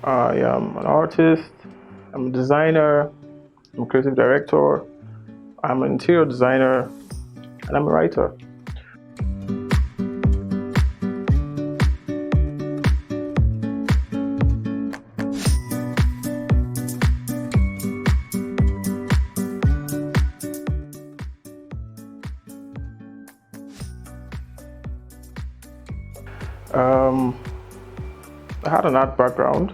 I am an artist, I'm a designer, I'm a creative director, I'm an interior designer, and I'm a writer. I had an art background.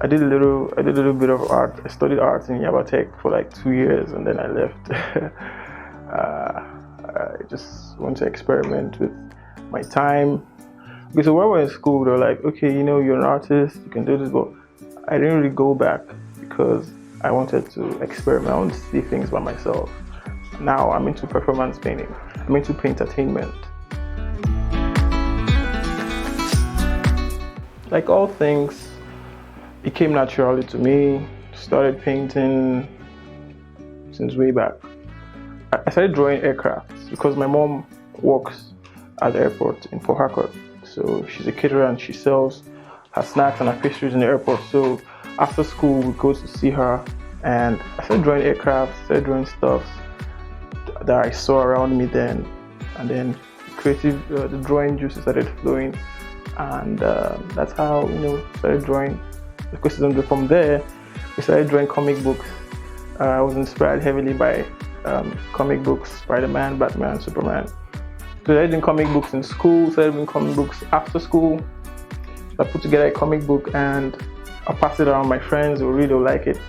I did a little bit of art. I studied art in Yabatech for like 2 years, and then I left. I just want to experiment with my time. Okay, so when we were in school, they were like, okay, you're an artist, you can do this, but I didn't really go back because I wanted to experiment. I want to see things by myself. Now I'm into performance painting. I'm into Paintertainment. Like all things, it came naturally to me. Started painting since way back. I started drawing aircrafts because my mom works at the airport in Port Harcourt. So she's a caterer and she sells her snacks and her pastries in the airport. So after school, we go to see her, and I started drawing aircrafts, started drawing stuff that I saw around me then, and then the drawing juices started flowing, and that's how started drawing. From there, we started drawing comic books. I was inspired heavily by comic books: Spider-Man, Batman, Superman. So I did comic books in school, started doing comic books after school. I put together a comic book and I passed it around my friends who really like it.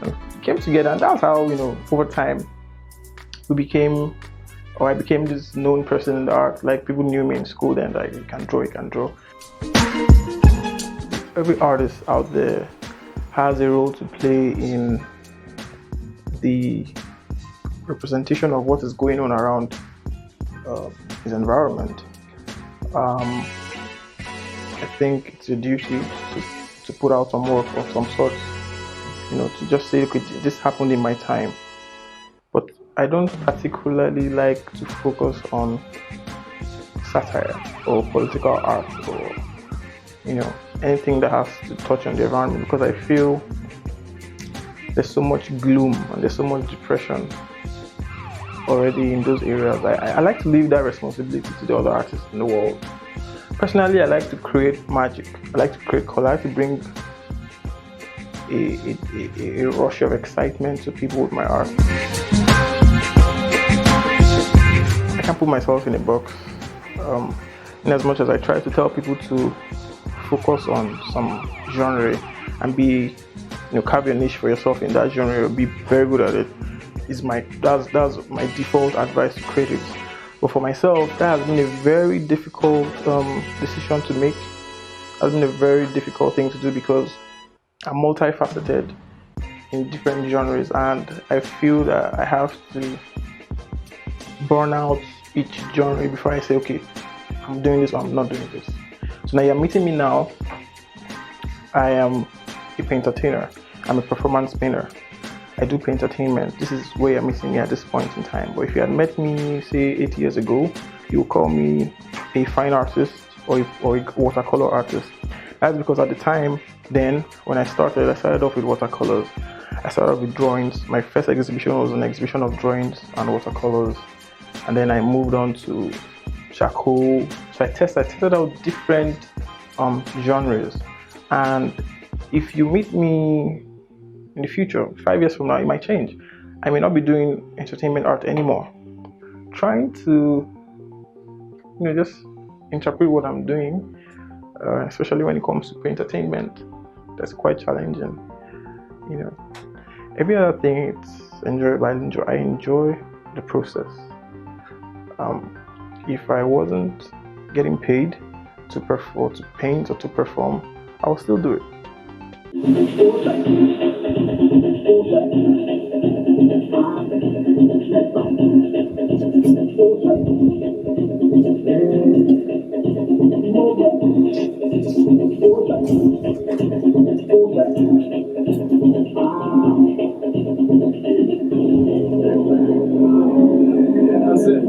And we came together, and that's how, over time, I became this known person in the art. Like, people knew me in school then, like, you can draw. Every artist out there has a role to play in the representation of what is going on around his environment. I think it's a duty to put out some work of some sort, to just say, okay, this happened in my time. But I don't particularly like to focus on satire or political art or anything that has to touch on the environment, because I feel there's so much gloom and there's so much depression already in those areas. I like to leave that responsibility to the other artists in the world. Personally, I like to create magic. I like to create color. I like to bring a rush of excitement to people with my art. I can't put myself in a box. In as much as I try to tell people to focus on some genre and carve your niche for yourself in that genre, be very good at it. That's my default advice to creatives. But for myself, that has been a very difficult decision to make. It has been a very difficult thing to do because I'm multifaceted in different genres, and I feel that I have to burn out each genre before I say, okay, I'm doing this or I'm not doing this. So now you're meeting me now. I am a paintertainer. I'm a performance painter. I do Paintertainment. This is where you're meeting me at this point in time. But if you had met me, say, 8 years ago, you would call me a fine artist or a watercolor artist. That's because at the time, then, when I started off with watercolors. I started off with drawings. My first exhibition was an exhibition of drawings and watercolors. And then I moved on to charcoal. So I tested out different genres. And if you meet me in the future, 5 years from now, it might change. I may not be doing entertainment art anymore. Trying to, just interpret what I'm doing, especially when it comes to Paintertainment, that's quite challenging. Every other thing, it's enjoyable. I enjoy the process. If I wasn't getting paid to perform, to paint, or to perform, I would still do it. That's it.